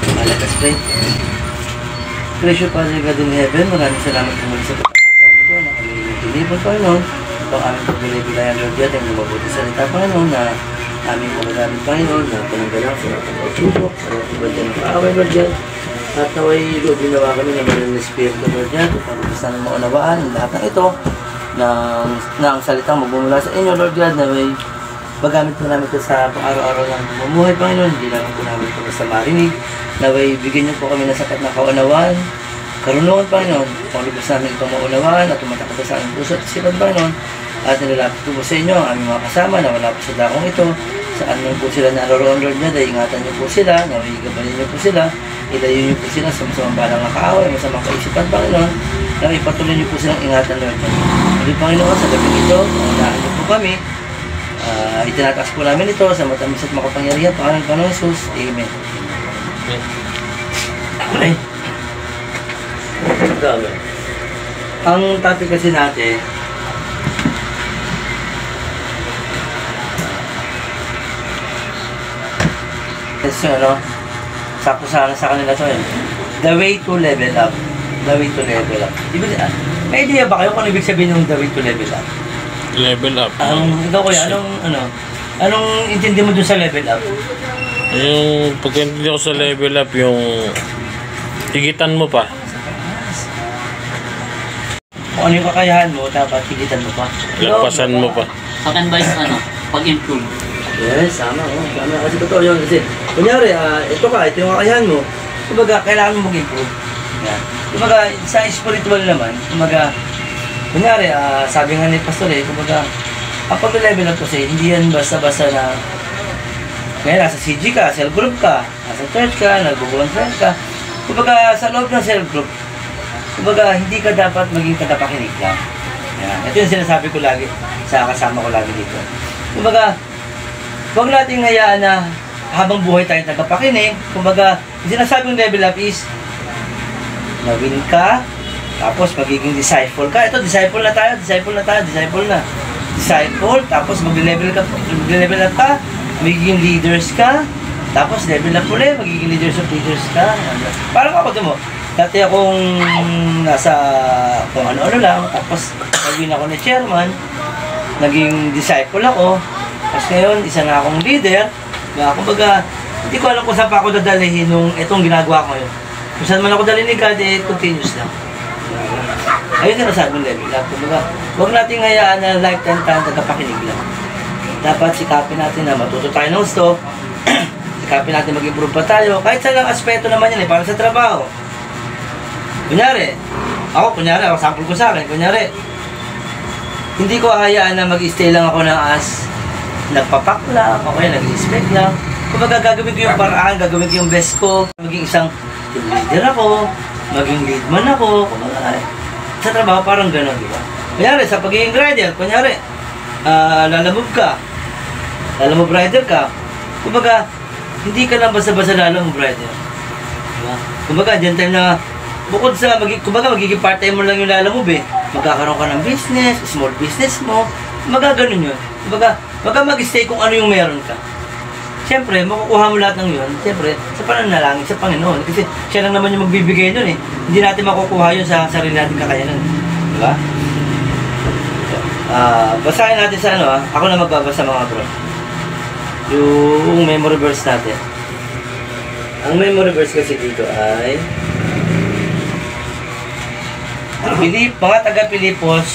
Malakas pray. Gracious Father God in heaven, maraming salamat po muli sa pagkakataon ito na kami tinipon, Panginoon. Ito ang aming pagbilay-bilayan, Lord God, ang lumabuti salita, Panginoon, na aming pagagamit, Panginoon, na pananggalang sa lahat ng pagsubok, sa lahat ng bagay ng kaaway, Lord God. At naway, Lord, ginawa kami ng maraming Espiritu, Lord God, upang gusto ng maunawaan ang lahat ng ito, na ang salitang magbumula sa inyo, Lord God, na may magamit po namin ito sa pang-araw-araw ng bumuhay, Panginoon. Hindi namin po namin ito basta marinig. Naway, bigyan niyo po kami ng sapat na kaunawaan, karunungan, Panginoon. Kung lubos namin itong maunawaan at tumatakbo sa aming puso at isipan, Panginoon. At nilalapit po sa inyo ang aming mga kasama na wala po sa dakong ito. Saan man po sila naroroon, Lord God, ay ingatan niyo po sila, naway gabanin niyo po sila, ilayo niyo po sila sa masamang balang na kaaway, masamang kaisipan, Panginoon. Naway patuloy niyo po silang ingatan, Lord God. Muli, Panginoon, sa gabi ito, pangunahan niyo po kami. Itinataas po namin ito sa matamis at makapangyarihan, Panginoon Jesus. Amen. Okay. Ang topic kasi natin, kasi sakto sana sa kanila to eh. The way to level up. The way to level up. May idea ba kayo kung ibig sabihin ng the way to level up? Level up. Ikaw kuya, anong intindi mo dun sa level up? Yung pagkaintindi ko sa level up, yung higitan mo pa. Kung ano yung kakayahan mo, dapat higitan mo pa. Lagpasan mo pa. Sa akin ba yung pag-improve? Yes, sama. Sama. Kasi totoo yun. Kasi, kunyari, ito yung kakayahan mo. Kumbaga, kailangan mo mag-improve. Yan. Kumbaga, sa spiritual naman, kunyari, sabi nga ni Pastor kumbaga, ang pag-level up kasi, hindi yan basta-basta na, kaya nasa CG ka, cell group ka, nasa church ka, nagbubuhan friend ka, kumbaga, sa loob ng cell group, kumbaga, hindi ka dapat maging tagapakinig lang. Yan. Ito yung sinasabi ko lagi, sa kasama ko lagi dito. Kumbaga, huwag nating hayaan na habang buhay tayong tagapakinig, kumbaga, yung sinasabing level up is, naging ka, tapos magiging disciple ka. Ito, disciple na. Disciple, tapos mag-level up ka, magiging leaders ka, tapos level up ulit, magiging leaders ka. Parang ako mo, dati akong nasa kung ano-ano lang, tapos naging ako ni chairman, naging disciple ako, tapos ngayon, isa na akong leader. Kumbaga, hindi ko alam kung saan pa ako dadalhin nung itong ginagawa ko yun. Kung saan man ako dalhin ni God, continuous lang. Ayun yung nasabing level up. Kumbaga, huwag natin hayaan na lifetime tayo tagapakinig lang. Dapat sikapin natin na matuto tayo ng gusto. Sikapin natin mag-improve pa tayo. Kahit sa lang aspeto naman yan para sa trabaho. Kunyari, ako sample ko sa akin, hindi ko hayaan na mag-stay lang ako ng nagpapak lang, o kaya nag-inspect lang. Kumbaga, gagawin ko yung paraan, gagawin ko yung best ko. Maging isang team leader ako, maging lead man ako, kumbaga, sa trabaho parang gano'n, di ba? Kunyari, sa pagiging rider, lalamove rider ka, kumbaga, hindi ka lang basta-basta lalamove rider. Diba? Kumbaga, dyan time na, bukod sa, magiging part-time mo lang yung lalamove magkakaroon ka ng business, small business mo, magaganon yun. Kumbaga, mag-stay kung ano yung meron ka. Siyempre, makukuha mo lahat ng yun, siyempre, sa pananalangin, sa Panginoon. Kasi siya lang naman yung magbibigay nun Hindi natin makukuha yun sa sarili natin kakayanan. Diba? Basahin natin sa ako na magbabasa mga bro. Yung memory verse natin. Ang memory verse kasi dito ay mga taga-Pilipos,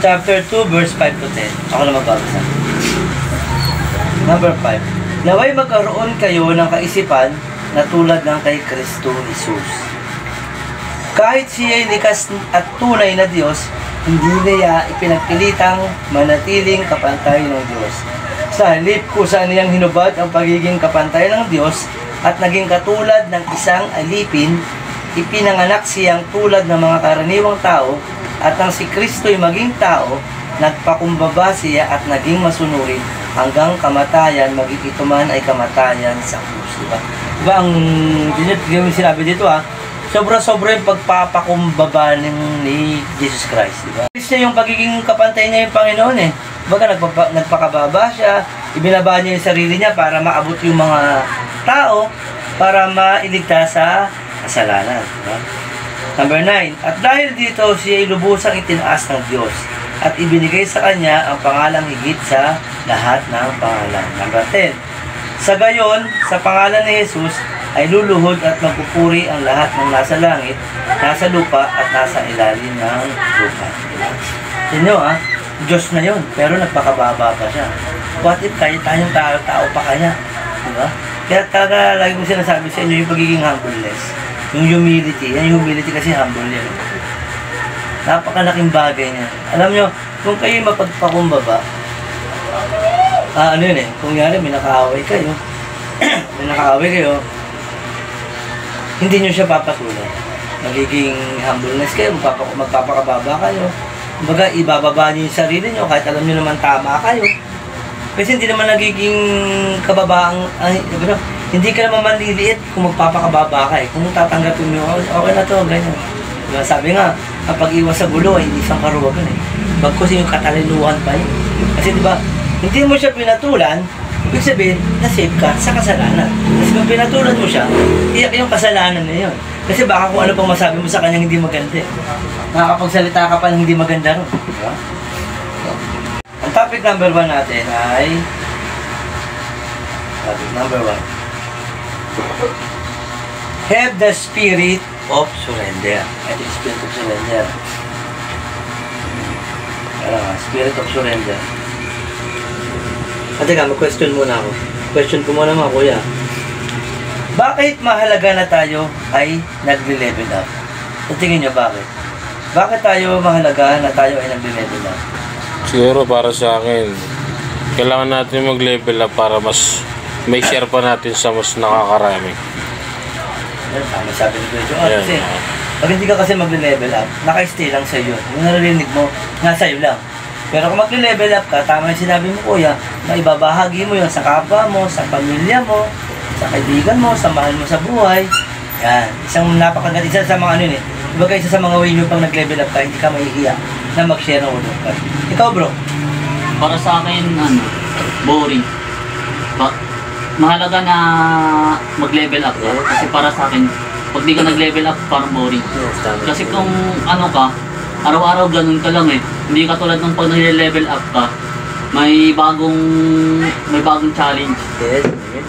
chapter 2, verse 5 to 10. Ako na magbabasa. Number 5. Naway magkaroon kayo ng kaisipan na tulad ng kay Kristo Jesus. Kahit siya ay likas at tunay na Diyos, hindi niya ipinagpilitang manatiling kapantay ng Diyos. Sa halip kusa niyang hinubad ang pagiging kapantay ng Diyos at naging katulad ng isang alipin, ipinanganak siyang tulad ng mga karaniwang tao at nang si Kristo'y maging tao, nagpakumbaba siya at naging masunurin hanggang kamatayan, maging ito man ay kamatayan sa krus. Diba? Diba ang sinabi dito sobra-sobra yung pagpapakumbaba ni Jesus Christ. Diba? Kristo yung pagiging kapantay niya yung Panginoon Baga nagpakababa siya, ibinaba niya yung sarili niya para maabot yung mga tao, para mailigtas sa kasalanan. Diba? Number 9, at dahil dito siya ay lubusang itinaas ng Diyos at ibinigay sa kanya ang pangalang higit sa lahat ng pangalan. Number 10, sa gayon, sa pangalan ni Jesus ay luluhod at magpupuri ang lahat ng nasa langit, nasa lupa at nasa ilalim ng lupa. Diba? Tignan nyo Diyos na yon, pero nagpakababa pa siya. What if tayong tao pa kaya? Diba? Kaya talaga lagi ko sinasabi sa inyo yung pagiging humbleness. Yung humility. Yan yung humility kasi humble yan. Napakalaking bagay niya. Alam nyo, kung kayo mapagpakumbaba, ano yun kung yari may nakaaway kayo, hindi nyo siya papatulan. Magiging humbleness kayo, magpapakababa kayo. Kumbaga, ibababa nyo yung sarili nyo kahit alam nyo naman tama kayo. Kasi hindi naman nagiging kababaang, hindi ka naman manliliit kung magpapakababa ka Kung tatanggapin mo, okay na to, ganyan. Diba? Sabi nga, kapag iwas sa gulo ay hindi isang karuwagan Bagkus yung katalinuhan pa yun. Kasi diba, hindi mo siya pinatulan, ibig sabihin, na-save ka sa kasalanan. Kasi kung pinatulan mo siya, iyak yung kasalanan na yun. Kasi baka kung ano pang masabi mo sa kanya hindi maganda. Nakakapagsalita ka pa ng hindi maganda rin. Diba? Ang topic number 1 natin ay topic number 1. Have the spirit of surrender. Ito yung spirit of surrender. Spirit of surrender. Teka, mag-question muna ako. Question ko muna mga kuya. Bakit mahalaga na tayo ay nagle-level up? Sa tingin niyo bakit? Bakit tayo mahalaga na tayo ay nagle-level up? Siguro para sa akin, kailangan natin mag-level up para mas may share pa natin sa mas nakakarami. Yan, tama sabi ni Kuya Joe. Kasi, pag hindi ka kasi magle-level up, naka-stay lang sa'yo. Yung naririnig mo, nasa iyo lang. Pero kung magle-level up ka, tama yung sinabi mo kuya, maibabahagi mo yun sa kapwa mo, sa pamilya mo, sa kaibigan mo, sa mahal mo sa buhay. Yan. Isang napakaganda, isa sa mga ano yun Diba isa sa mga way nyo pang nag-level up ka, hindi ka maiiyak na mag-share ng ulo ka. Ikaw bro? Para sa akin, boring. Mahalaga na mag-level up ka. Kasi para sa akin, pag di ka nag-level up, parang boring. Kasi kung ano ka, araw-araw ganun ka lang Hindi ka tulad ng pag nag-level up ka, may bagong challenge. Yes.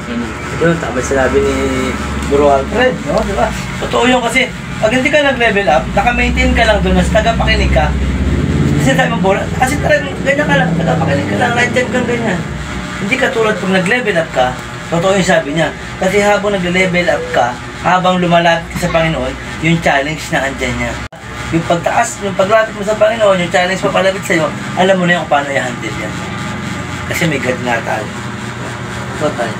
Ganun. Yun, tama sinabi ni Bro Alfred, no? Diba? Totoo yun kasi, pag hindi ka nag-level up, naka-maintain ka lang doon, mas tagapakinig ka. Kasi tayo mabola, kasi talagang ganyan ka lang, tagapakinig ka lang, right time kang ganyan. Hindi ka tulad pag nag-level up ka, totoo yung sabi niya. Kasi habang nag-level up ka, habang lumalapit ka sa Panginoon, yung challenge na andyan niya. Yung pagtaas, yung paglapit mo sa Panginoon, yung challenge pa palapit sa'yo, alam mo na yung paano i-handle yan. Kasi may God na tayo. So tayo,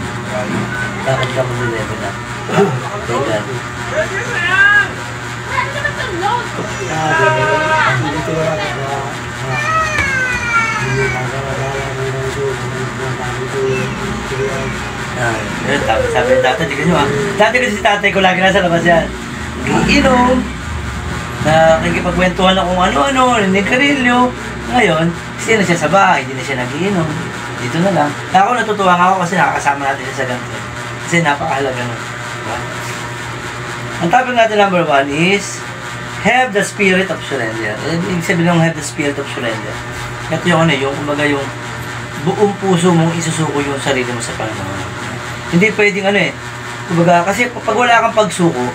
bakit ka mag-level up? May God. Sabi ng tatay, di kasi dati kasi si tatay ko lagi nasa labas yan. Iinom, nakikipagkwentuhan na kung ano-ano, nagkarilyo. Ngayon, kasi na siya sa bahay, hindi na siya nagiinom. Dito na lang. Ako natutuwa ako kasi nakakasama natin siya sa ganito. Kasi napakahalaga nun. Ang topic natin number 1 is have the spirit of surrender. Ibig sabihin ng have the spirit of surrender. Ito yung yung kumbaga yung buong puso mong isusuko yung sarili mo sa Panginoon. Hindi pwedeng kumbaga kasi pag wala kang pagsuko,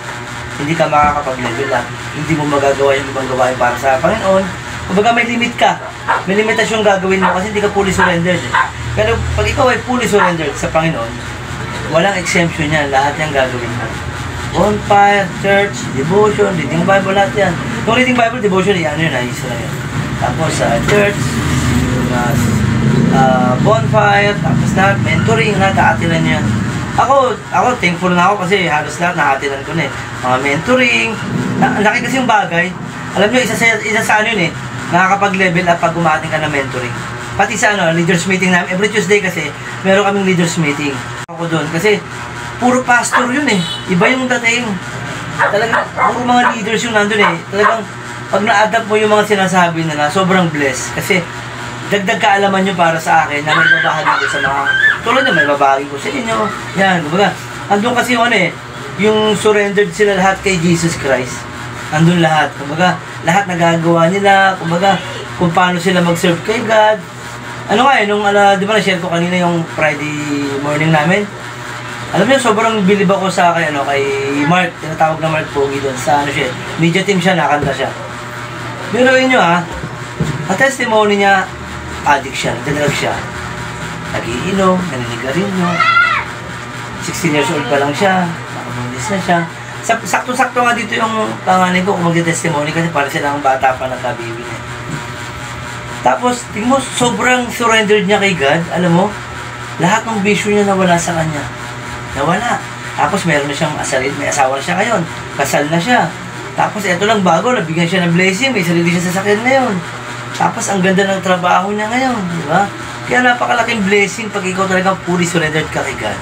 hindi ka makakapag-level up. Hindi mo magagawa yung ibang gawain para sa Panginoon. Kumbaga may limit ka. May limitasyon gagawin mo kasi hindi ka fully surrendered. Pero pag ikaw ay fully surrendered sa Panginoon, walang exemption yan. Lahat yung gagawin mo. Bonfire, church, devotion, reading Bible, lahat yan. Kung reading Bible, devotion, yan ayos lang yan. Tapos church, bonfire, tapos lahat, mentoring, lahat, naatilan yan. Ako, thankful na ako kasi halos lahat naatilan ko na Mga mentoring, laki kasi yung bagay. Alam nyo, isa sa ano yun nakakapag-level up pag umating ka ng mentoring. Pati sa leaders meeting namin, every Tuesday kasi, meron kaming leaders meeting. Ako doon, kasi puro pastor yun Iba yung dating. Talagang, puro mga leaders yung nandun Talagang, pag na-adapt mo yung mga sinasabi nila, sobrang blessed. Kasi, dagdag kaalaman nyo para sa akin na may babahagi ko sa mga, tulad na may babahagi ko sa inyo. Yan, kumbaga, andun kasi yung ano eh, yung surrendered sila lahat kay Jesus Christ. Andun lahat. Kumbaga, lahat nagagawa nila. Kumbaga, kung paano sila mag-serve kay God. Ano nga eh, nung, di ba na-share ko kanina yung Friday morning namin? Alam niyo, sobrang bilib ako sa kay Mark, tinatawag na Mark Pogi doon sa ano siya, media team siya, nakanta siya. Biruin nyo ang testimony niya, addict siya, nagdadrag siya. Nagiinom, naninigarilyo. 16 years old pa lang siya, nakabundis na siya. Sakto-sakto nga dito yung panganay ko kung magdi-testimony kasi para sila ang bata pa nagkabibi niya. Tapos, tingin mo, sobrang surrendered niya kay God. Alam mo, lahat ng bisyo niya nawala sa kanya. Nawala. Tapos meron na siyang asalit, may asawa na siya ngayon. Kasal na siya. Tapos eto lang bago, nabigyan siya ng blessing, may sarili siya sasakyan ngayon. Tapos ang ganda ng trabaho niya ngayon, di ba? Kaya napakalaking blessing pag ikaw talagang fully surrendered ka kay God.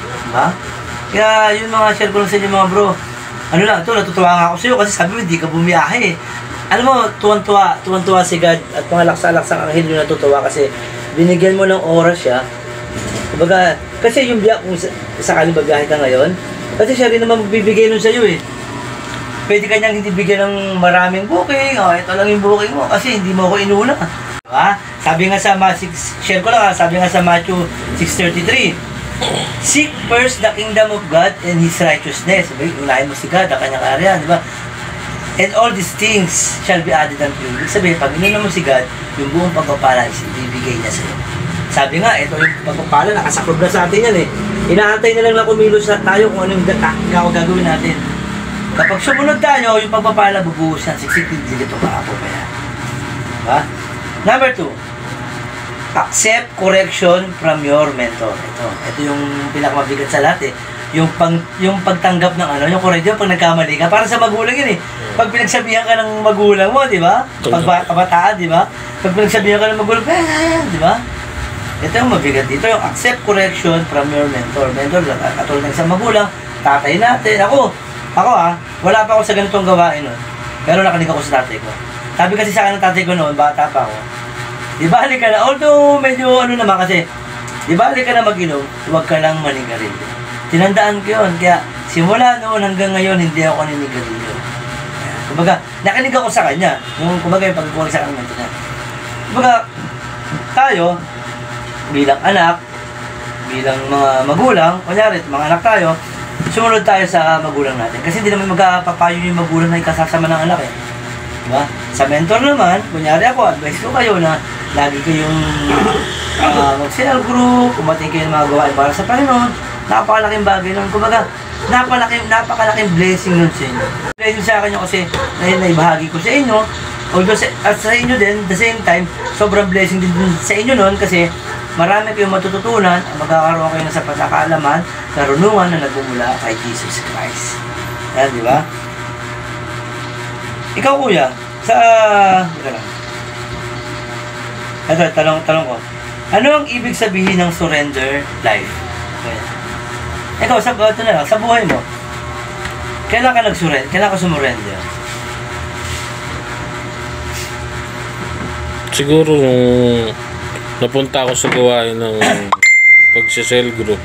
Di ba? Kaya yun mga share ko lang sa inyo mga bro. Ano lang, ito natutuwa nga ako sa iyo kasi sabi mo hindi ka bumiyahe. Alam mo, tuwan-tuwa si God at mga laksa-laksang anghel yung natutuwa kasi binigyan mo ng oras siya. Kumbaga, kasi yung biyak kung sakaling babiyahe ka ngayon, kasi siya rin naman magbibigay nun sa iyo eh. Pwede ka niyang hindi bigyan ng maraming booking, ito lang yung booking mo kasi hindi mo ako inuna. Diba? Sabi nga sa share ko lang sabi nga sa Matthew 6:33, seek first the kingdom of God and His righteousness. Sabi, unahin mo si God, ang kanyang karya, di ba? And all these things shall be added unto you. Sabi, pag inuna mo si God, yung buong pagpapala is ibibigay niya sa iyo. Sabi nga, ito yung pagpapala, nakasaklob na sa atin yan eh. Inaantay na lang kumilos tayo kung ano yung gagawin natin. Kapag sumunod tayo, yung pagpapala bubuhos yan. Siksikin dito ka po pa yan. Diba? Number 2, accept correction from your mentor. Ito yung pinakamabigat sa lahat eh. Yung pagtanggap ng ano, yung correction pag nagkamali ka. Para sa magulang yun eh. Pag pinagsabihan ka ng magulang mo, di ba? Pag kabataan, di ba? Pag pinagsabihan ka ng magulang, di ba? Ito yung mabigat dito, yung accept correction from your mentor. Mentor, katulad ng isang magulang, tatay natin. Ako wala pa ako sa ganitong gawain nun. Pero nakinig ako sa tatay ko. Sabi kasi sa akin ng tatay ko noon, bata pa ako. Di bali ka na, although medyo ano naman kasi, di bali ka na mag-inom, huwag ka lang manigarilyo. Tinandaan ko yun, kaya simula noon hanggang ngayon, hindi ako ninigarilyo. Kumbaga, nakinig ako sa kanya. Kumbaga yung pagkukulang sa kanya. Kumbaga, tayo, bilang anak, bilang mga magulang, kunyari, mga anak tayo, sumunod tayo sa magulang natin. Kasi hindi naman magpapayo yung magulang na ikasasama ng anak eh. Diba? Sa mentor naman, kunyari ako, advice ko kayo na lagi kayong mag-cell group, kumating kayo ng mga gawain para sa Panginoon. Napakalaking bagay nun. Kumbaga, napakalaking blessing nun sa inyo. Blessing sa akin yun kasi naibahagi ko sa inyo. Although at sa inyo din, the same time, sobrang blessing din sa inyo nun kasi marami kayong matututunan, magkakaroon kayo ng sapat na kaalaman, karunungan na nagmumula kay Jesus Christ. Yan, di ba? Ikaw, kuya, tanong ko, ano ang ibig sabihin ng surrender life? Ikaw, sa buhay mo, kailan ka nag-surrender? Kailan ka sumurrender? Siguro nung napunta ako sa gawain ng pagsa-cell group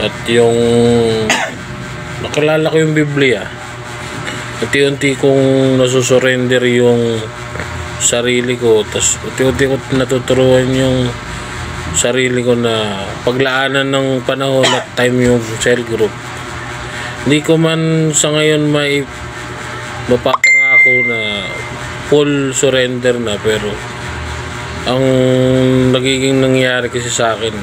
at yung nakilala ko yung Biblia, unti-unti kong nasusurrender yung sarili ko, tapos unti-unti ko natuturuan yung sarili ko na paglaanan ng panahon at time yung cell group. Hindi ko man sa ngayon mapapangako na full surrender na, pero ang nagiging nangyari kasi sa akin,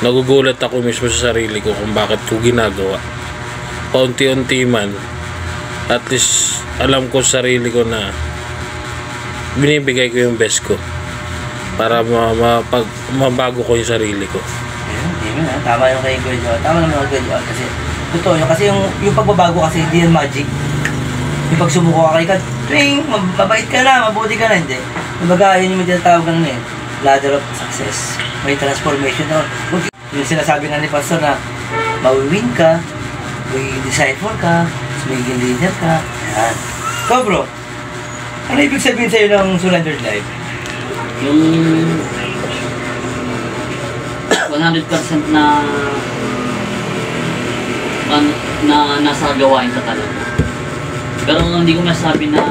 nagugulat ako mismo sa sarili ko kung bakit ko ginagawa. Paunti-unti man, at least alam ko sa sarili ko na binibigay ko yung best ko para mabago ko yung sarili ko. Amen. Tama yung kay Kuya Joel. Tama naman yung kay Joel kasi totoo yun. Kasi yung pagbabago kasi hindi yan magic. Yung pagsumuko ka kay God, mabait ka na, mabuti ka na, hindi. Kumbaga, yun yung tinatawag ng ladder of success. May transformation doon. Yung sinasabi nga ni Pastor na mawiwin ka, may disciple ka, may leader ka. Yan. So bro, ano ibig sabihin sa'yo ng surrendered life? Yung 100% na nasa gawain ka talaga. Pero hindi ko masabi na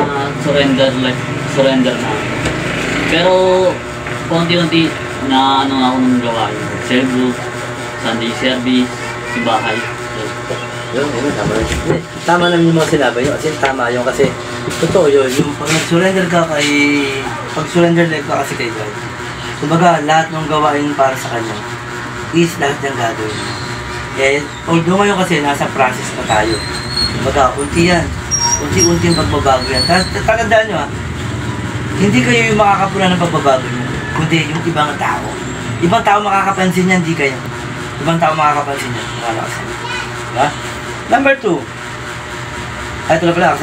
surrender na. Pero konti-konti na ano ako ng gawain. Cell group, Sunday service, bahay. Yun, tama na. Tama naman yung mga sinabi nyo. Kasi tama yun kasi totoo yun. Yung pag nag-surrender ka pag-surrender life ka kasi kay God. Kumbaga, lahat ng gawain para sa Kanya is lahat ng gagawin. Eh, although ngayon kasi nasa process na tayo. Kumbaga, unti yan. Unti-unti yung pagbabago yan. Tandaan nyo hindi kayo yung makakapuna ng pagbabago nyo, kundi yung ibang tao. Ibang tao makakapansin yan, hindi kayo. Ibang tao makakapansin yan. Diba? Number 2. Ito na pala,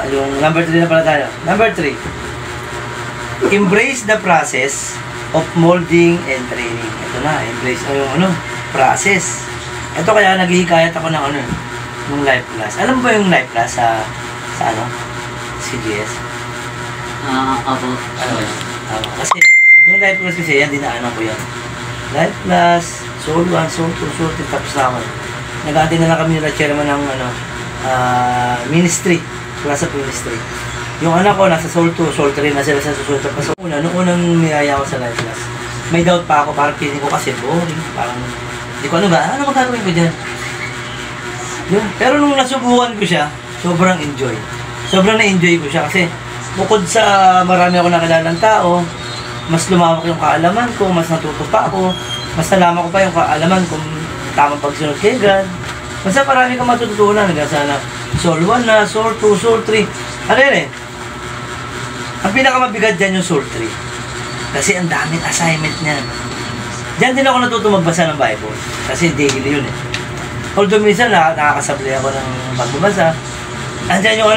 yung number 3 na pala tayo. Number 3. Embrace the process of molding and training. Ito na, embrace yung process. Ito kaya naghihikayat ako ng ng Life Plus. Alam mo ba yung Life Plus sa CGS? Ako. Kasi yung Life Plus kasi yan, dinaanan ko yan. Life Plus, Soul 1, Soul 2, Soul 3, tapos na ako. Nag-aantay na lang kami nila chairman ng ministry, class of ministry. Yung anak ko nasa Soul 2, Soul 3 na sila sa susunod. Tapos nung unang niyaya ko sa Life Plus, may doubt pa ako, parang feeling ko kasi boring, parang hindi ko ano magagawin ko dyan. Yun. Pero nung nasubukan ko siya, sobrang enjoy. Sobrang na-enjoy ko siya kasi bukod sa marami ako nakilalang tao, mas lumawak yung kaalaman ko, mas natuto pa ako, mas nalaman ko pa yung kaalaman kung tamang pagsunod kay God. Basta marami kang matututunan hanggang sana Soul 1 na, Soul 2, Soul 3. Ano yun ang pinakamabigat dyan yung Soul 3. Kasi ang daming assignment niyan. Diyan din ako natuto magbasa ng Bible. Kasi daily yun Although minsan nakakasablay ako ng pagbabasa, andyan yung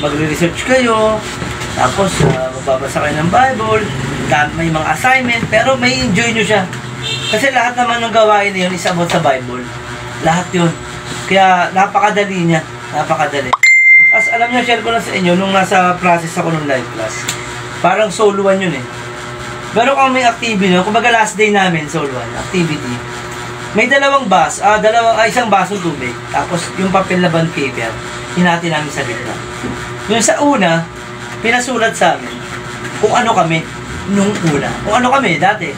magre-research kayo, tapos magbabasa kayo ng Bible, may mga assignment, pero may enjoy nyo siya. Kasi lahat naman ng gawain na yun is about sa Bible. Lahat yun. Kaya napakadali niya. Napakadali. As alam niyo, share ko lang sa inyo, nung nasa process ako ng Life Plus, parang Soul 1 yun Pero kung may activity, kumbaga last day namin, Soul 1, activity, may isang basong tubig, tapos yung papel na bond paper, hinati namin sa gitna. Yung sa una, pinasulat sa amin kung ano kami nung una. Kung ano kami dati.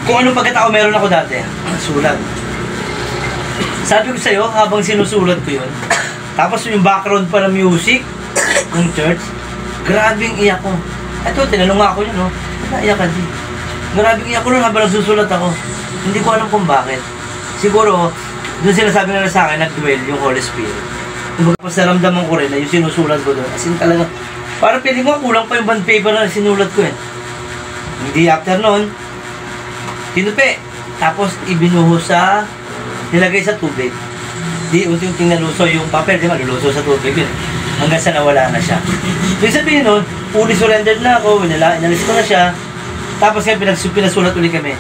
Kung anong pagkatao meron ako dati. Sulat. Sabi ko sa'yo, habang sinusulat ko yun, tapos yung background pa ng music ng church, grabing iyak ko. Ito, tinanong ako yun, naiyak ka di. Grabing iyak ko nun habang nagsusulat ako. Hindi ko alam kung bakit. Siguro, doon sila sabi nila sa akin, nag-dwell yung Holy Spirit. Kumbaga, naramdaman ko rin na yung sinusulat ko doon. As in talaga, parang piling ko kulang pa yung bond paper na sinulat ko Hindi after nun, tinupi. Tapos, ibinuho nilagay sa tubig. Di unti-unting naluso yung papel, di ba? Luluso sa tubig yun. Hanggang sa nawala na siya. So, sabihin nun, fully surrendered na ako, inalis ko na siya. Tapos, kaya pinasulat ulit kami.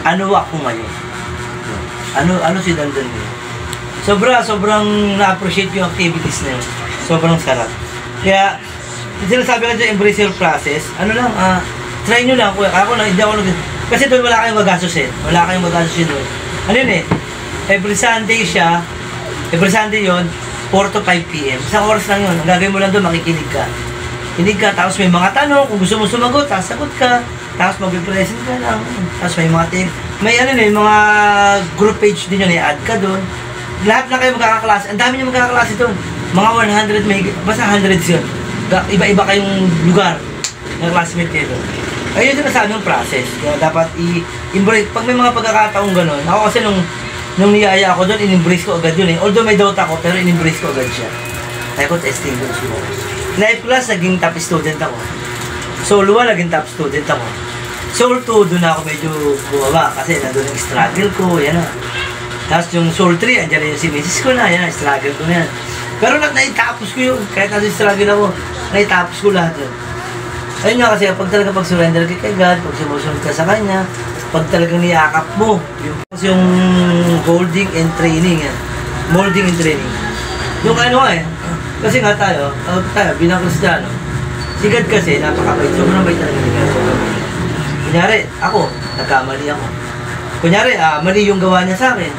Ano ako ngayon? Ano si Dandan ngayon? Sobrang na-appreciate yung activities na yun. Sobrang sarap. Kaya, sinasabi ka dyan, embrace your process. Try nyo lang. Ako lang, hindi ako kasi doon wala kayong magastusin. Wala kayong magastusin doon. Ano yun every Sunday siya, every Sunday yun, 4 to 5 p.m. Isang oras lang yun. Ang gagawin mo lang doon, makikinig ka. Kinig ka, tapos may mga tanong, kung gusto mo sumagot, sasagot ka. Tapos mag-present ka lang. Tapos may mga mga group page din yun, i-add ka doon. Lahat na kayo magkakaklase. Ang dami nyo magkakaklase doon. Mga 100, basta 100 yun. Iba-iba kayong lugar ng classmate kayo doon. Ayun yung sinasabi yung process. Kaya dapat i-embrace. Pag may mga pagkakataong gano'n, ako kasi nung niyaya ako doon, in-embrace ko agad yun Although may doubt ako, pero in-embrace ko agad siya. Kaya ko testing doon siguro. Life Plus, naging top student ako. Soul 1, naging top student ako. Soul 2, doon ako medyo bumaba kasi nandun yung struggle ko, yan Tapos yung Soul 3, andyan yung si Mrs. ko na, yan struggle ko na yan. Pero naitapos ko yun, kahit nasa struggle ako, naitapos ko lahat yun. Ayun nga kasi, pag talaga pag-surrender ka kay God, pag sumusunod ka sa Kanya, pag talagang niyakap mo, yung molding and training molding and training. Yung kasi nga tayo bilang Kristiyano, si God kasi napakabait, sobrang bait talaga ni God. Kunyari, ako, nagkamali ako. Kunyari, mali yung gawa niya sa akin.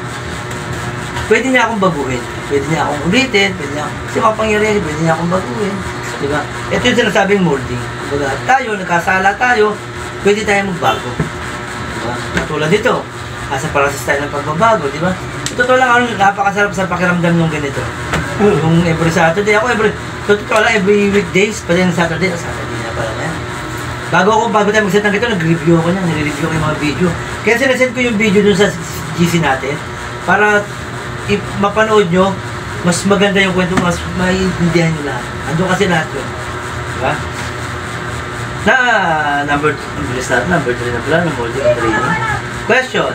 Pwede niya akong baguhin. Pwede niya akong ulitin. Pwede niya, kasi makapangyarihan, pwede niya akong baguhin. Diba? Ito yung sinasabing molding. Diba? Tayo, nagkasala tayo, pwede tayo magbago. Diba? Katulad dito, asa process tayo ng pagbabago, di ba? Totoo lang, napakasarap sa pakiramdam ng ganito. Yung every Saturday, totoo lang, every weekdays, pati ng Saturday na pala yan. Bago tayo mag-set ng ganito, nag-review ako niya, nire-review ko yung mga video. Kaya sinasend ko yung video dun sa GC natin, para mapanood nyo, mas maganda yung kwento, mas maiintindihan nyo lahat. Ando kasi lahat yun. Diba? Number 3 na pala, ng molding and training. Question.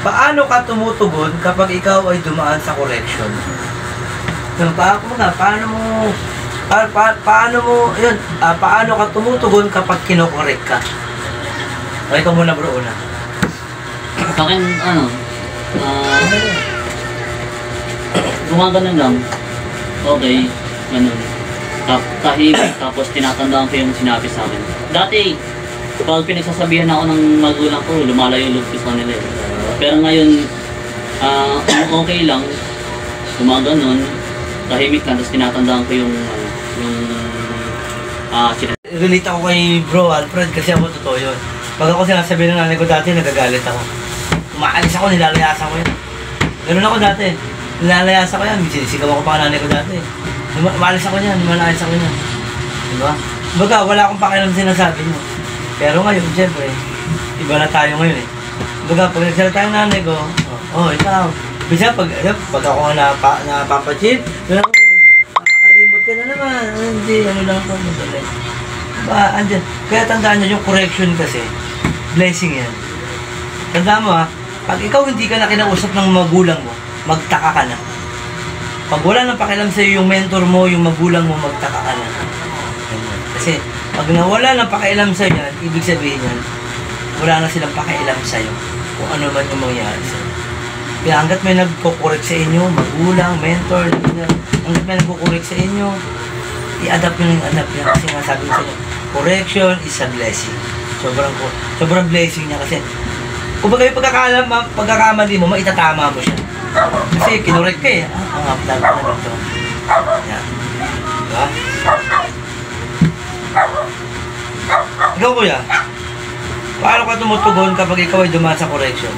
Paano ka tumutugon kapag ikaw ay dumaan sa correction? Paano ka tumutugon kapag kinokorek ka? Okay, ikaw muna bro, una. Sa akin, gumaganon lang. Okay, ganun. Tahimik, tapos tinatandaan ko yung sinabi sa akin. Dati, pag pinagsasabihan ako ng magulang ko, lumalayo yung loob ko sa kanila eh. Pero ngayon, okay lang, gumaganon, tahimik lang, tapos tinatandaan ko yung relate ako kay bro Alfred kasi ako totoo yun. Pag ako sinasabi ng nanay ko dati, nagagalit ako. Umaalis ako, nilalayasan ko yan. Ganun ako dati. Nilalayasan ko yan. Sinisigaw ako pa nanay ko dati. Umaalis ako yan, lumalayas ako yan. Diba? Baga, wala akong pakialam sinasabi niyo. Pero ngayon, siyempre, iba na tayo ngayon eh. Baga, pag nagsalita yung nanay ko, ikaw. Bisa, pag ako napapachip, nakakalimot ka na naman. Hindi, lang ito, madali. Andyan. Kaya tandaan nyo, yung correction kasi, blessing yan. Tandaan mo pag ikaw hindi ka na kinausap ng magulang mo, magtaka ka na. Pag wala nang pakialam sa'yo yung mentor mo, yung magulang mo, magtaka ka na. Kasi, pag nawala nang pakialam sa'yo yan, ibig sabihin yan, wala na silang pakialam sa'yo kung ano man yung mangyari sa'yo. Kaya hanggat may nagkukorek sa inyo, magulang, mentor, hanggat may nagkukorek sa inyo, i-adapt nyo yung adapt niya. Kasi nga sabi ko sa inyo, correction is a blessing. Sobrang blessing niya kasi kung bagay pagkakamali mo, maitatama mo siya. Kasi kinorek ka eh. Dapat na ito. Yan. Diba? Ikaw kuya, paano ka tumutugon kapag ikaw ay dumaan sa correction?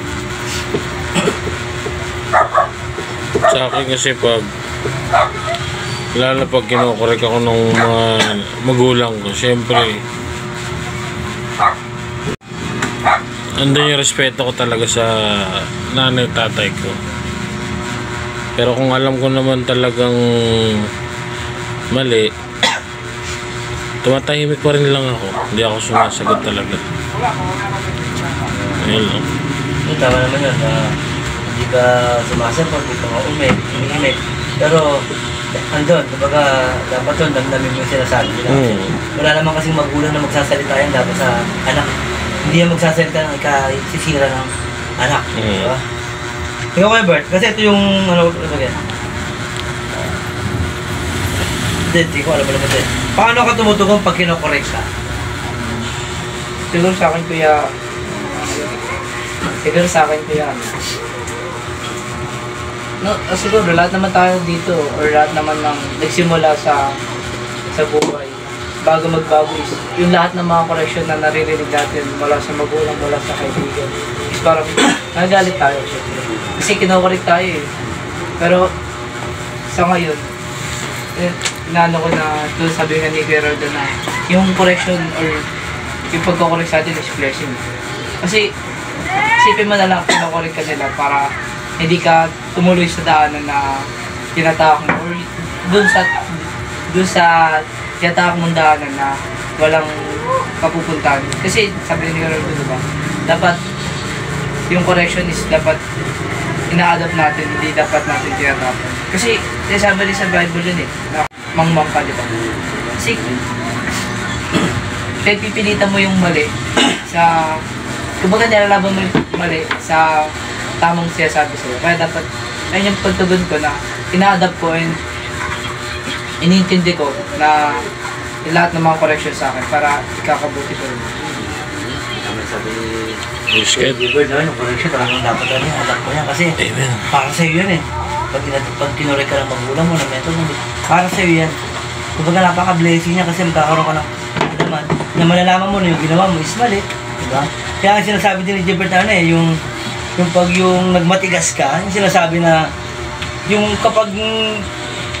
Sa akin kasi lalo na pag kinokorek ako ng mga magulang ko, syempre andun yung respeto ko talaga sa nanay tatay ko. Pero kung alam ko naman talagang mali, tumatahimik pa rin lang ako. Hindi ako sumasagot talaga. Ayun lang. Tama naman yun. Hindi ka sumasagot, hindi ka umiimik. Pero andun, kumbaga dapat yun, damdamin mo yung sinasabi nila. Wala naman kasing magulang na magsasalita yan dapat sa anak. Hindi yan magsasalita ng ikasisira ng anak. Diba? Ikaw kayo Bert, kasi ito yung hindi ko alam naman din. Paano ka tumutugon pag kinokorek ka? Siguro sa akin kuya, siguro lahat naman tayo dito or lahat naman ng nagsimula sa buhay bago magbago is yung lahat ng mga correction na naririnig natin mula sa magulang, mula sa kaibigan is parang nagalit tayo syempre. Kasi kinokorek tayo eh. Pero sa ngayon, inaano ko na ito sabi nga ni Geraldo na yung correction or yung pagkokorek sa atin is blessing. Kasi isipin mo na lang kinokorek ka nila para hindi ka tumuloy sa daanan na tinatawag mo or dun sa tinatawag mong daanan na walang kapupuntahan. Kasi sabi ni Geraldo, diba? Dapat yung correction is dapat ina-adapt natin, hindi dapat natin tinatapon. Kasi sabi sa Bible yun eh, na mangmang ka, diba? Kasi pipilitan mo yung mali sa kumbaga nilalaban mo yung mali sa tamang sinasabi sa'yo. Kaya dapat, ayun yung pagtugon ko na ina-adapt ko and iniintindi ko na yung lahat ng mga correction sa akin para ikakabuti ko rin. Kami sabi Yes, Ken. Gilbert, no, yung correction talagang dapat ano yan, alam ko yan kasi Amen. para sa'yo yan eh. Pag kinorek ka ng magulang mo, ng mentor mo, para sa'yo yan. Kumbaga napaka-blessing niya kasi magkakaroon ka ng alaman na malalaman mo na yung ginawa mo is mali. Diba? Kaya ang sinasabi din ni Gilbert na ano eh, yung pag yung nagmatigas ka, yung sinasabi na yung kapag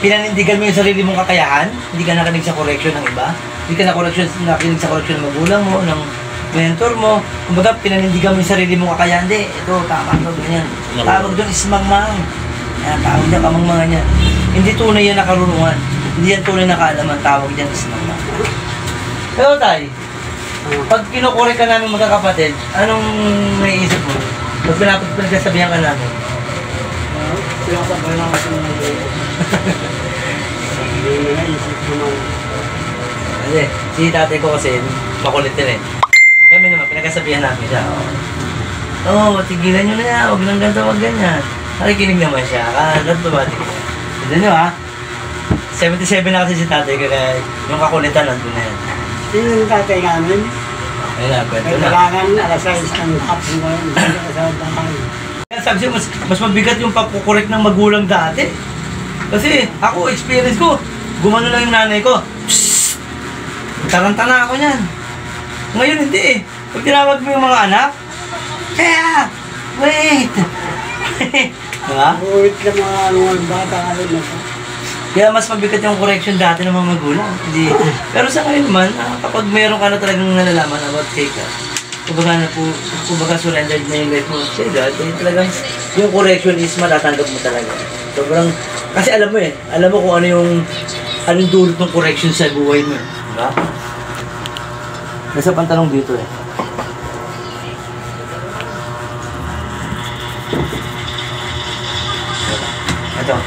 pinanindigan mo yung sarili mong kakayahan, hindi ka nakinig sa correction ng iba, hindi ka nakinig sa correction ng magulang mo, ng mentor mo, kumbaga pinanindigan mo yung sarili mong kakayahan, hindi, ito, tama ito, ganyan. Tawag doon is mangmang. Yan, tawag niya kamangmangan niya. Hindi tunay yan na karunungan. Hindi yan tunay na kaalaman, tawag diyan is mangmang. Pero tay, pag kinukorek ka namin magkakapatid, anong naiisip mo? Pag pinagsasabihan ka namin? Sinasabay lang kasi ng mga hindi na naisip naman. Kasi, si tatay ko kasi makulit din eh. Kami naman, pinagkasabihan namin siya. Oo, tigilan nyo na yan, huwag nang ganito, huwag ganyan. Nakikinig naman siya, kalat tumatig niya. Tignan nyo ha, 77 na kasi si tatay ko kaya yung kakulitan nandun na yan. Sino yung tatay namin? Ayun na, kwento na. Kailangan alas 6 ng hapon ngayon. Sa bahay. Kaya sabi siya, mas mabigat yung pagkukorek ng magulang dati. Kasi ako, experience ko, gumano lang yung nanay ko. Psst! Tarantana ako niyan. Ngayon hindi eh. Pag tinawag mo yung mga anak, kaya, wait! Diba? Buwit lang mga anong bata ka rin ako. Kaya mas mabigat yung correction dati ng mga magulang. Hindi. Pero sa ngayon naman, kapag meron ka na talagang nalalaman about kay God, kumbaga surrendered na yung life mo kay God, eh talagang yung correction is matatanggap mo talaga. Sobrang, kasi alam mo eh, alam mo kung anong dulot ng correction sa buhay mo. Diba? Nasa pantalong dito eh. Ito.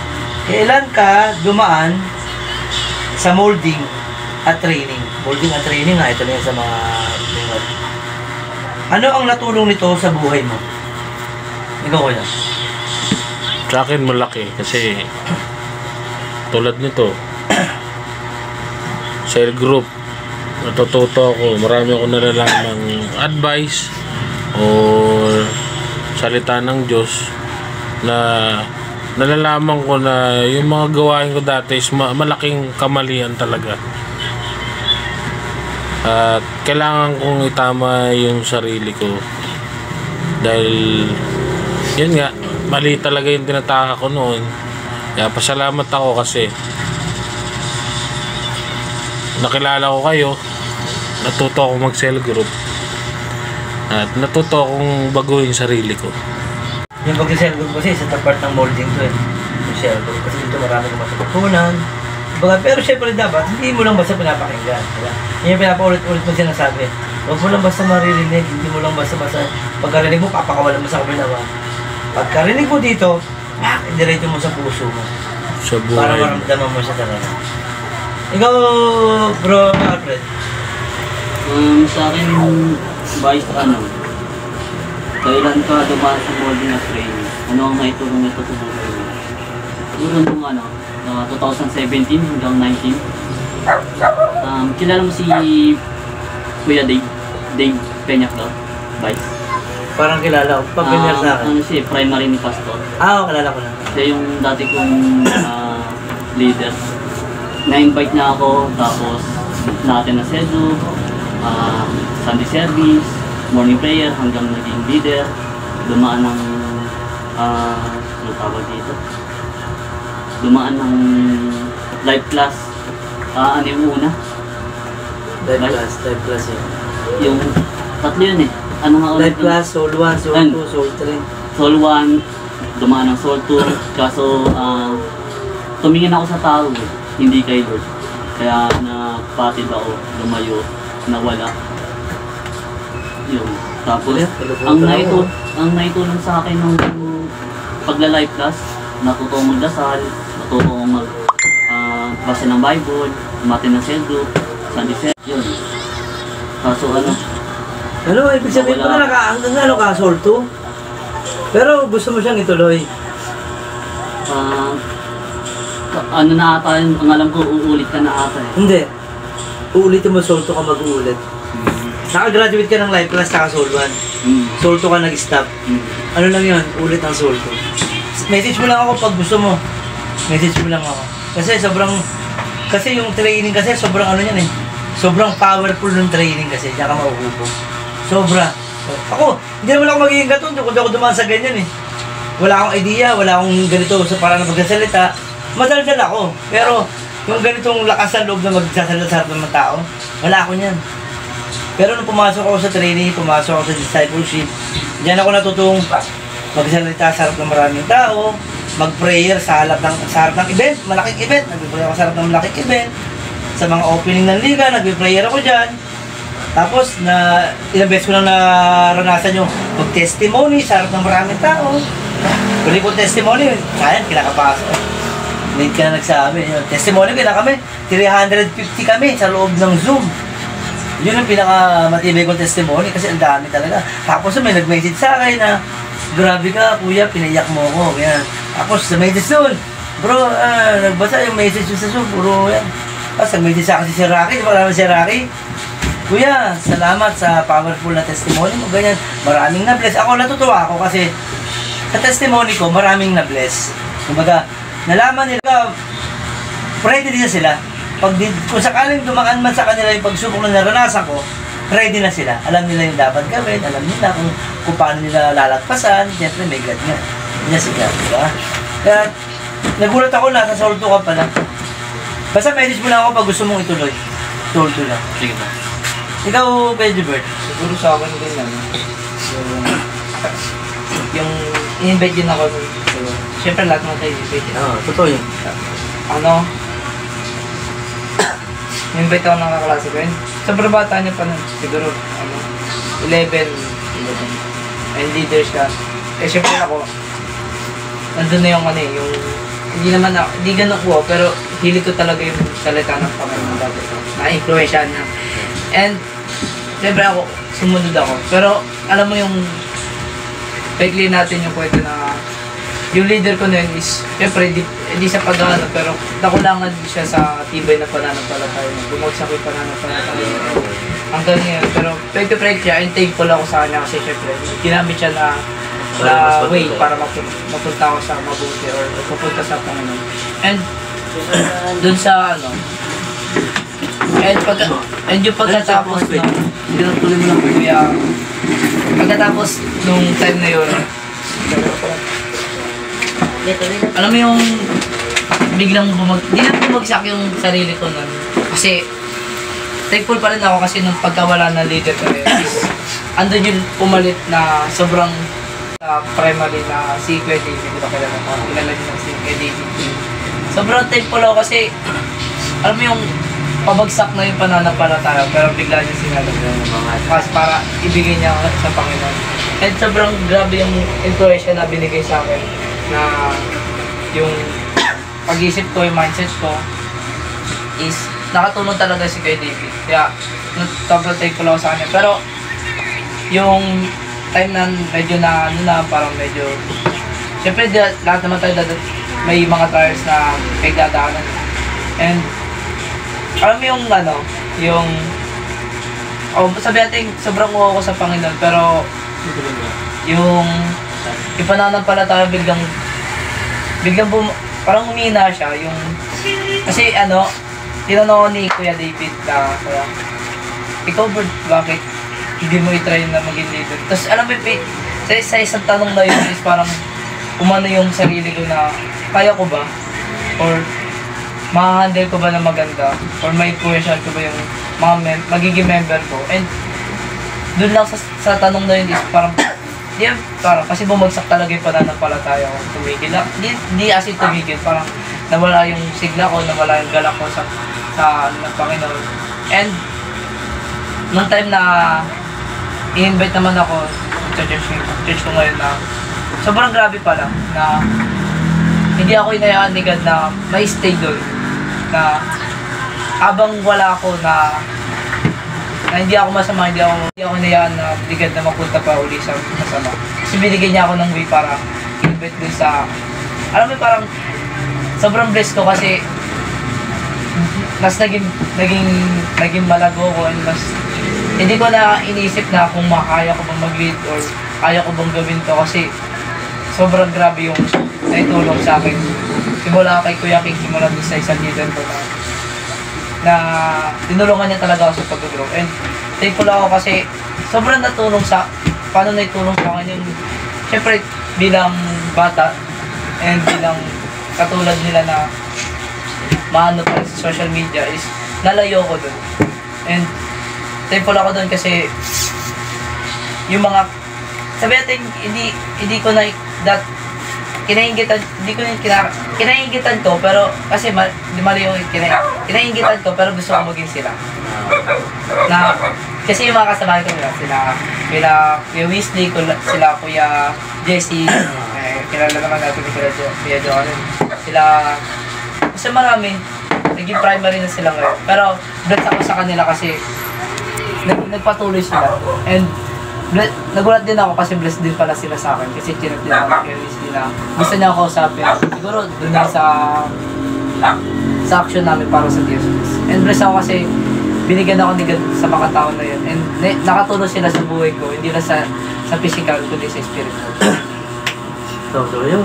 Kailan ka dumaan sa molding at training? Molding at training nga, ito na yun sa mga lingkod. Ano ang natulong nito sa buhay mo? Ikaw ko yan. Sa akin malaki kasi tulad nito cell group, natututo ako, marami ako nalalamang advice o salita ng Diyos na nalalaman ko na yung mga gawain ko dati is malaking kamalian talaga. At kailangan kong itama yung sarili ko dahil yun nga, mali talaga yung tinataka ko noon. Kaya pasalamat ako kasi nakilala ko kayo, natuto akong mag-cell group at natuto akong baguhin sarili ko. Yung pag-cell group kasi sa part ng molding to eh. Yung cell group kasi dito marami kang matututunan. Pero syempre dapat, hindi mo lang basta pinapakinggan. Diba? Yung pinapaulit-ulit mo sinasabi. Huwag mo lang basta maririnig, hindi mo lang basta pagkarinig mo, papakawalan mo sa kabilawa. Pagkarinig mo dito, diretso mo sa puso mo. Sa buhay. Para maramdaman mo siya talaga. Ikaw, bro Alfred. Sa akin, vice kailan ka dumaan sa molding at training? Ano ang naitulong nito sa buhay mo? Siguro nung 2017 hanggang 19. Kilala mo si Kuya Dave Peñac daw? Vice? Parang kilala ko. Pag-premier sa akin. Ano siya, primary ni Pastor. Kilala ko na. Siya yung dati kong leader. Na-invite niya ako, tapos natin na sedo, Sunday service, morning prayer, hanggang naging leader. Dumaan ng, ano tawag dito? Dumaan ng live class. Ano yung una? Live class yun. Yung tatlo yun eh. Ano nga ulit? Live class, Soul 1, Soul 2, Soul 3. Soul 1, dumaan ng Soul 2. Kaso, tumingin ako sa tao eh, hindi kay Lord. Kaya napatid ako, lumayo, nawala. Yun. Tapos, ang naitulong sa akin ng pagla-live class, natuto akong magdasal, natuto akong basa ng Bible, umati ng cell group, Sunday service, yun. Kaso Ano, ibig sabihin ko na hanggang ka, Soul 2? Pero gusto mo siyang ituloy? ano na ata, ang alam ko, uulit ka na ata eh. Hindi. uulitin mo Soul 2 ka mag-uulit. Naka-graduate ka ng life class, saka Soul 1. Soul 2 ka nag-stop. Ano lang yun, ulit ang Soul 2. Message mo lang ako pag gusto mo. Message mo lang ako. Kasi yung training kasi sobrang ano yan eh. Sobrang powerful ng training kasi. Diyan ka mauubog. Sobra. Ako, hindi naman ako magiging gato. Hindi ako dumaan sa ganyan eh. Wala akong idea, wala akong ganito sa parang magsasalita. Madaldal ako. Pero yung ganitong lakas ng loob na magsasalita sa harap ng mga tao, wala ako niyan. Pero nung pumasok ako sa training, pumasok ako sa discipleship, diyan ako natutong magsalita sa harap ng maraming tao, mag-prayer sa harap ng event, malaking event. Nag-prayer ako sa harap ng malaking event. Sa mga opening ng liga, nag-prayer ako dyan. Tapos, ilang beses ko lang naranasan yung mag-testimony sa harap ng maraming tao. Kung ko testimony, kaya kinakapasok. Late ka na nagsabi. Testimony ko na kami, 350 kami sa loob ng Zoom. Yun ang pinaka-matibay kong testimony kasi ang dami talaga. Tapos may nag-message sa akin na, grabe ka, kuya, pinaiyak mo ako. Yan. Tapos sa message doon, bro, nagbasa yung message sa Zoom, bro, yan. Tapos nag-message sa akin si Sir Rocky, maraming si Rocky. Kuya, salamat sa powerful na testimony mo, ganyan. Maraming na-bless. Ako natutuwa ako kasi sa testimony ko, maraming na-bless. Kumbaga, nalaman nila, ready din na sila. Kung sakaling dumaan man sa kanila yung pagsubok na naranasan ko, ready na sila. Alam nila yung dapat gawin, alam nila kung paano nila lalagpasan. Siyempre, may God nga. Hindi na si God, diba? Kaya, nagulat ako na, sa Soul 2 ka pala. Basta message mo lang ako pag gusto mong ituloy. Soul 2 lang. Sige ba? Ikaw, Benjibert. Siguro sa akin din yung in-invite din ako. Siyempre lahat naman tayo in-invite. Totoo yun. In-invite ako ng kaklase ko yun. Sobrang bata niya pa nun. Siguro, 11. And leaders ka. Siyempre ako, nandun na yung yung hindi ganun ko, pero hilig ko talaga yung salita ng Panginoon dati. Na-influensyahan na. And, siyempre ako, sumunod ako. Pero, alam mo yung paikli natin yung kwento na yung leader ko na yun is, siyempre, hindi sa pag-ano, pero nakulangan siya sa tibay na pananampalataya. Bumagsak yung pananampalataya. Hanggang ngayon, pero pwede siya, and thankful ako sa kanya kasi siyempre, ginamit siya na way para mapunta ako sa mabuti or mapunta sa Panginoon. And, dun sa and yung pagkatapos pagkatapos nung time na yun, alam mo yung biglang di lang bumagsak yung sarili ko nun. Kasi thankful pa rin ako kasi nung pagkawala ng leader ko is andun yung pumalit na sobrang primary na si Kuya David. Di ba kilala din ng si Kuya David? Sobrang thankful ako kasi alam mo yung pabagsak na yung pananampalataya pero bigla niya sinalog kasi para ibigay niya sa Panginoon. And sobrang grabe yung influensya na binigay sa akin na yung pag-isip ko, yung mindset ko is nakatulong talaga si Kuya David. Kaya sobrang thankful ako sa kanya. Pero yung time na medyo parang medyo siyempre lahat naman tayo may mga trials na pagdadaanan. And alam mo yung sabi natin sobrang uwa ko sa Panginoon pero yung pananampalataya biglang parang humina siya yung kasi tinanong ko ni Kuya David na ikaw Bert, bakit hindi mo i-try na maging leader? Tapos alam mo sa isang tanong na yun is parang umano yung sarili ko na kaya ko ba? Or ma-handle ko ba na maganda? Or may question ko ba yung mga magiging member ko? And doon lang sa tanong na yun is parang kasi bumagsak talaga yung pananampalataya ko. Tumigil lang. Hindi as in tumigil. Parang nawala yung sigla ko, nawala yung galak ko sa Panginoon. And nung time na i-invite naman ako sa church ko ngayon na sobrang grabe pa lang na hindi ako inayaan ni God na may stay doon na habang wala ako na hindi ako masama, hindi ako inayaan na ni God na mapunta pa uli sa masama. Kasi binigyan niya ako ng way para i-invite doon sa alam mo parang sobrang blessed ko kasi mas naging malago ko and mas hindi ko na iniisip na kung makaya ko bang mag-lead or kaya ko bang gawin to kasi sobrang grabe yung naitulong sa akin. Simula kay Kuya King, simula din sa isang leader ko na tinulungan niya talaga ako sa pag-grow. And thankful ako kasi sobrang natulong paano naitulong sa akin yung syempre bilang bata and bilang katulad nila na maano pa sa social media is nalayo ko dun. And thankful ako dun kasi yung mga sabi natin hindi ko na kinaingitan ko pero kasi mali yung kinaingitan ko pero gusto ko maging sila. Na kasi yung mga kasamahan ko sila Kuya Weasley, sila Kuya Jesse, kilala naman natin ni Kuya Johan. Kasi marami, naging primary na sila ngayon. Pero blessed ako sa kanila kasi nagpatuloy sila. And nagulat din ako kasi blessed din pala sila sa akin. Kasi chinat din ako kay Weasley na gusto niya ako usapin. Siguro doon na sa action namin para sa Diyos. And blessed ako kasi binigyan ako ni God sa mga tao na yun. And nakatulong sila sa buhay ko, hindi na sa physical, kundi sa spiritual. So, yun.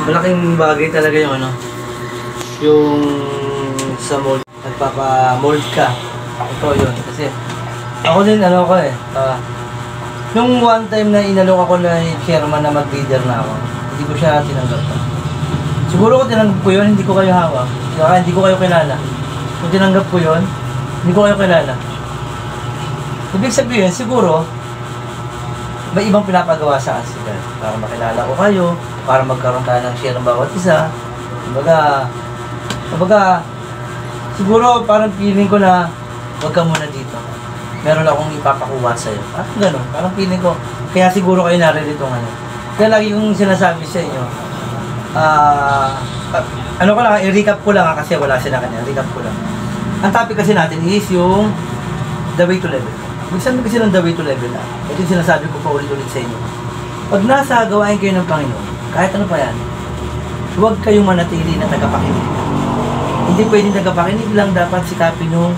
Malaking bagay talaga yung yung sa mold, nagpapa-mold ka. Ito yun. Kasi ako din, nung one time na inalok ako na chairman na mag-leader na ako, hindi ko siya tinanggap. Siguro kung tinanggap ko yun, hindi ko kayo hawak. Hindi ko kayo kilala. Kung tinanggap ko yun, hindi ko kayo kilala. Ibig sabihin, siguro, may ibang pinapagawa sa akin sila. Para makilala ko kayo, para magkaroon tayo ng share ng bawat isa. Kumbaga, siguro parang feeling ko na, huwag ka muna dito. Meron akong ipapakuha sa'yo. Parang gano'n, parang feeling ko. Kaya siguro kayo naririto ngayon. Kaya lagi kong sinasabi sa inyo, i-recap ko lang kasi wala sila kanya. Recap ko lang. Ang topic kasi natin is yung the way to level. Magsabi kasi ng the way to level up. Ito yung sinasabi ko pa ulit-ulit sa inyo. Pag nasa gawain kayo ng Panginoon, kahit ano pa yan, huwag kayong manatili na tagapakinig. Hindi pwedeng tagapakinig lang, dapat sikapin yung,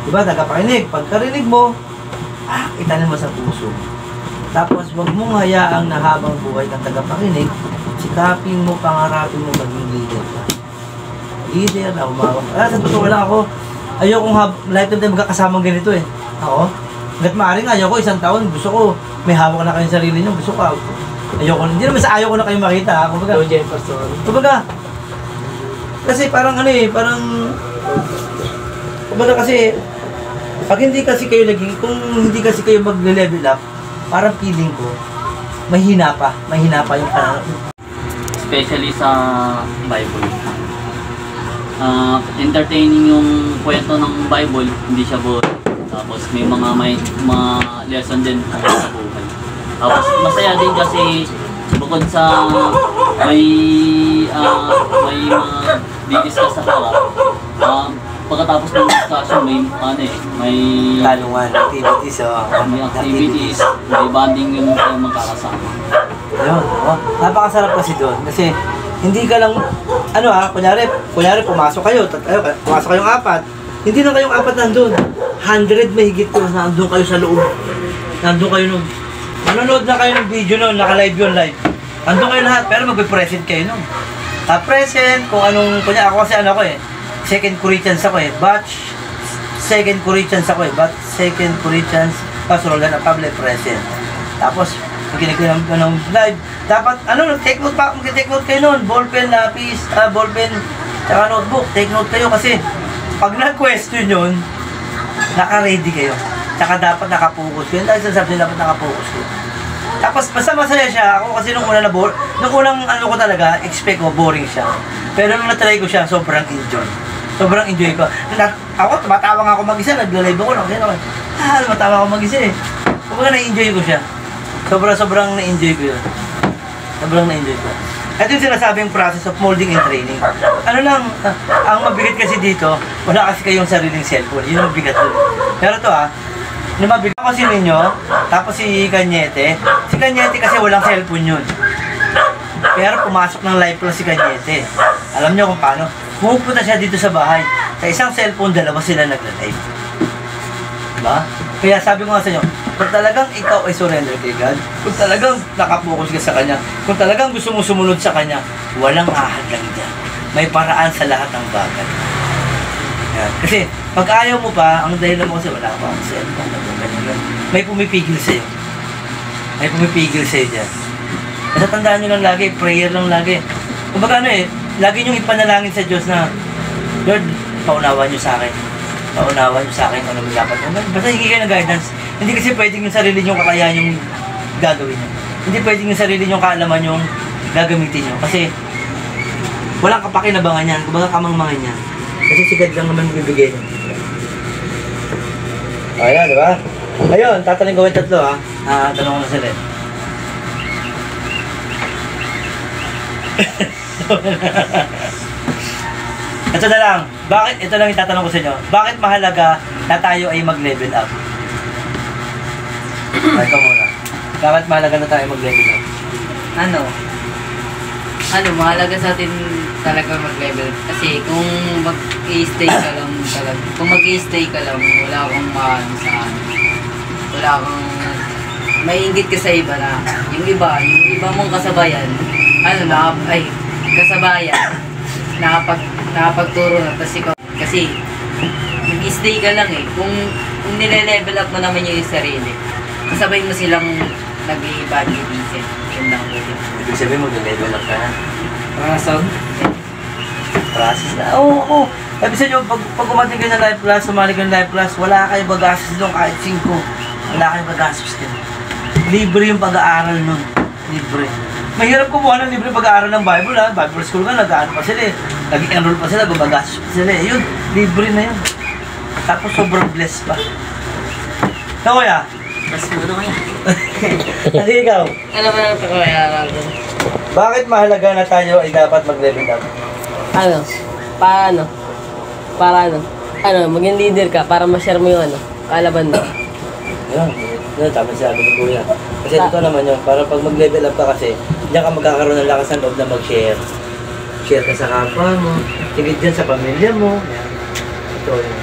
diba, tagapakinig. Pagkarinig mo, itanin mo sa puso. Tapos huwag mong hayaang na habang buhay ng tagapakinig, sikapin mo, pangarapin mo maging leader ka. Leader na umawag. Sa totoo lang ako, ayokong lifetime tayo magkakasamang ganito eh. Ako, hanggat maaaring ayoko isang taon, gusto ko may hawak na kayong sarili nyo, gusto ko ayoko, hindi naman sa ayoko na kayo makita. Kumbaga, kasi parang kumbaga kasi, pag hindi kasi kayo kung hindi kasi kayo mag-level up, parang feeling ko, mahina pa yung pananaw. Especially sa Bible. Entertaining yung kwento ng Bible, hindi siya boring. Tapos may mga lesson din sa buhay. Tapos masaya din kasi bukod sa may di-discuss sa harap, pagkatapos ng discussion may Talungan, activities, may bonding yung magkakasama. Ayun, napakasarap kasi doon. Kasi hindi ka lang, kunyari pumasok kayong apat. Hindi lang kayong apat nandun. 100 mahigit ko na nandun kayo sa loob. Nandun kayo nung, manonood na kayo ng video nun, naka-live yun live. Nandun kayo lahat, pero magpe-present kayo nun. Present, kung anong, ako kasi Second Corinthians ako batch Second Corinthians, pastoral na public present. Tapos, makinig kayo ng live. Dapat, take note pa, mag-take note kayo nun. Ballpen, lapis, ballpen, tsaka notebook. Take note kayo kasi, pag nag-question yun, naka-ready kayo. Tsaka dapat nakapokus kayo. Dahil sasabi dapat nakapokus kayo. Tapos, basta masaya siya. Ako kasi nung unang ko talaga, expect ko, boring siya. Pero nung natry ko siya, sobrang enjoy. Sobrang enjoy ko. Ako, tumatawang ako mag-isa, nag-live ako. Tumatawa ako mag-isa eh. Kumbaga na-enjoy ko siya. Sobrang na-enjoy ko yun. Sobrang na-enjoy ko. Ito yung sinasabing process of molding and training. Ang mabigat kasi dito, wala kasi kayong sariling cellphone. Yun ang mabigat doon. Pero ito mabigat kasi ninyo, tapos si Kanyete. Si Kanyete kasi walang cellphone yun. Pero pumasok ng live lang si Kanyete. Alam niyo kung paano? Pupunta siya dito sa bahay. Sa isang cellphone, dalawa sila nagla-live. Diba? Kaya sabi ko nga sa inyo, kung talagang ikaw ay surrender kay God, kung talagang nakapokus ka sa Kanya, kung talagang gusto mo sumunod sa Kanya, walang ahadlang dyan. May paraan sa lahat ng bagay. Yan. Kasi, pag ayaw mo pa, ang dahilan mo kasi wala pa ang cellphone, may pumipigil sa'yo. May pumipigil sa'yo dyan. Basta tandaan nyo lang lagi, prayer lang lagi. Kumbaga lagi nyo ipanalangin sa Diyos na, Lord, paunawan nyo sa akin. Paunawan nyo sa akin kung ano dapat. Basta higi kayo ng guidance. Hindi kasi pwedeng yung sarili nyo kakayahan yung gagawin nyo. Hindi pwedeng yung sarili nyo kaalaman yung gagamitin nyo. Kasi, walang kapakinabangan yan. Kumbaga kamangmangan yan. Kasi si God lang naman bibigay nyo. Ayan, di ba? Ayun, tatanong gawin tatlo ha. Tanong ko na sila. Ito na lang. Ito lang itatanong ko sa inyo. Bakit mahalaga na tayo ay mag-level up? Ito muna. Bakit mahalaga na tayo mag-level up? Mahalaga sa atin talaga mag-level. Kasi kung mag-i-stay ka lang talaga, kung mag-i-stay ka lang, wala kang maano sa wala kang maiinggit ka sa iba na yung iba mong kasabayan, kasabayan, nakapagturo na, kasi mag-i-stay ka lang eh. Kung nile-level up mo naman yung sarili, kasabay mo silang nag-i-bad isip. Yun lang po. Ibig sabihin mo, level up ka na. Sound? Process na. Oo. Sabi sa inyo, pag umating kayo ng Life Plus, sumali kayo ng Life Plus, wala kayo bagastos doon kahit 5. Wala kayo bagastos din. Libre yung pag-aaral nun. Libre. Mahirap kumuha ng libre pag-aaral ng Bible ha. Bible school ka, nag-ano pa sila eh. Nag-enroll pa sila, gumagastos pa sila eh. Yun, libre na yun. Tapos sobrang blessed pa. Na kuya? Mas muna kaya. Kasi ikaw? Ano ba ang pagkayaran ko? Bakit mahalaga na tayo ay dapat mag-level up? Maging leader ka para ma-share mo yung kalaban mo. Yun, tama sabi ni Kuya. Kasi ito naman yun, para pag mag-level up ka kasi, diyan ka magkakaroon ng lakas ng loob na mag-share. Share ka sa kapwa mo, tigit dyan sa pamilya mo. Yan. Ito yun.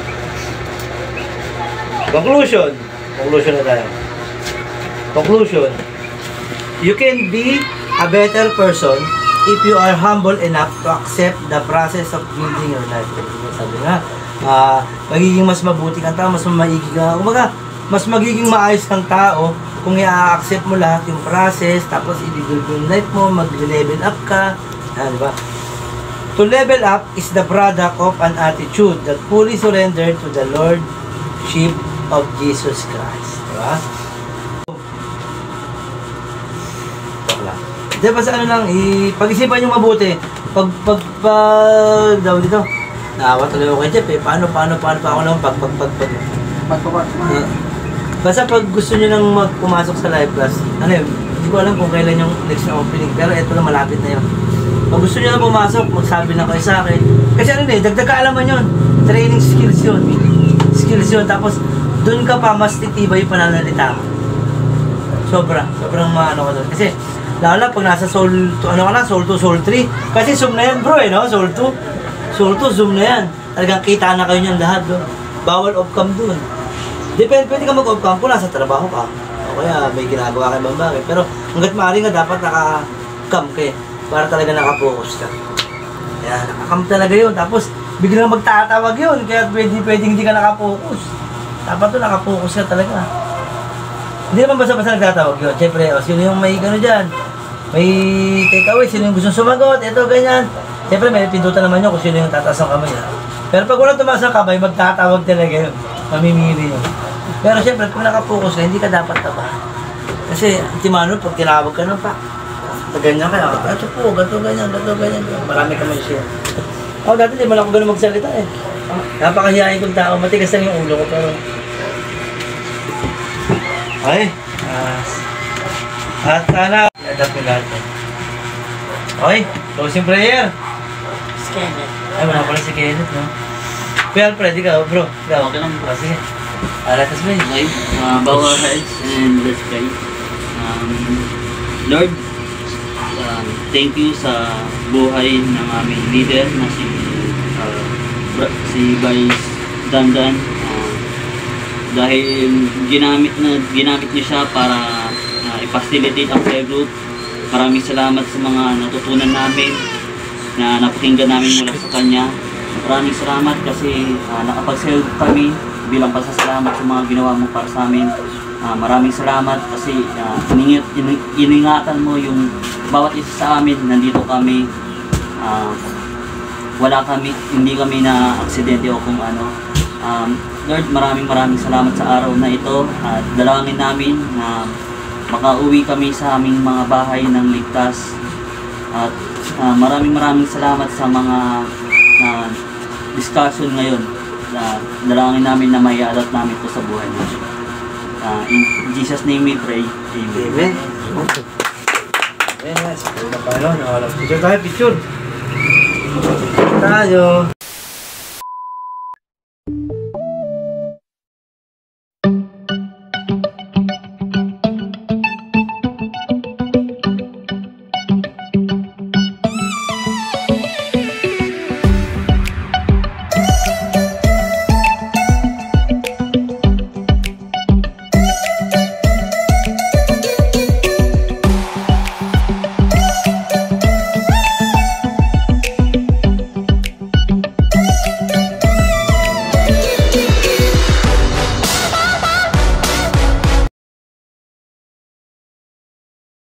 Conclusion na tayo. Conclusion. You can be a better person if you are humble enough to accept the process of building your life. Sabi nga, magiging mas mabuti kang tao, mas maiging ka. Kumbaga, mas magiging maayos kang tao kung i-accept mo lahat yung process, tapos i-build yung life mo, mag-level up ka. Diba? To level up is the product of an attitude that fully surrendered to the Lordship of Jesus Christ. Diba? Diba sa pag-isipan nyo mabuti. Daw dito, naawa tuloy ako kay Jeff eh. Paano pa ako lang basta pag gusto nyo nang pumasok sa Life Plus, hindi ko alam kung kailan yung next na opening, pero ito na malapit na yun. Pag gusto nyo na pumasok, magsabi lang kayo sa akin. Kasi dagdag kaalaman yun. Training skills yun. Tapos, dun ka pa mas titibay yung pananalita mo. Sobrang maano ka doon. Kasi, lalo pag nasa Soul 2, Soul 3. Kasi Zoom na yan bro no? Soul 2, Zoom na yan. Talagang kita na kayo niyan lahat doon. Bawal off-cam doon. Pwede ka mag-off-cam kung nasa trabaho ka. O kaya may ginagawa kayo bang bagay. Pero hanggat maaari nga dapat naka-cam ka eh. Para talaga naka-focus ka. Kaya naka-cam talaga yun. Tapos biglang magtatawag yun. Kaya pwedeng hindi ka naka-focus. Dapat doon naka-focus ka talaga. Hindi naman basta-basta nagtatawag yun. Siyempre, sino yung may dyan? May takeaway, sino yung gusto sumagot, ito, ganyan. Siyempre, may pindutan naman yun kung sino yung tataas ang kamay. Pero pag walang tumaas ang kamay, magtatawag talaga yun. Mamimili yun. Pero siyempre, kung nakapokus ka, hindi ka dapat taba. Kasi, timano, pag tinawag ka nun pa, ganyan ka, ito po, ganyan. Marami ka may share. Dati di man ako ganun magsalita eh. Napakahiyain kong tao, matigas lang yung ulo ko, pero at sana i-adapt yung lahat. Okay, closing prayer. Ay, wala pala si Kenneth, no? Kuya Alfred, ikaw, bro. Ikaw. Okay lang. Sige. Let us pray. Okay, bow our heads and let's pray. Lord, thank you sa buhay ng aming leader na si si Vice Dandan. Dahil ginamit niya siya para i-facilitate ang prayer group. Maraming salamat sa mga natutunan namin na napakinggan namin mula sa kanya. Maraming salamat kasi nakapag-serve kami bilang pasasalamat sa mga ginawa mo para sa amin. Maraming salamat kasi iningatan mo yung bawat isa sa amin. Nandito kami, hindi kami na aksidente o kung ano. Lord, maraming salamat sa araw na ito at dalangin namin na makauwi kami sa aming mga bahay ng ligtas. At maraming salamat sa mga discussion ngayon. Dalangin namin na may alat namin ito sa buhay namin. In Jesus' name we pray. Amen. Amen. Yes. Paano? Picture tayo, picture. Tayo.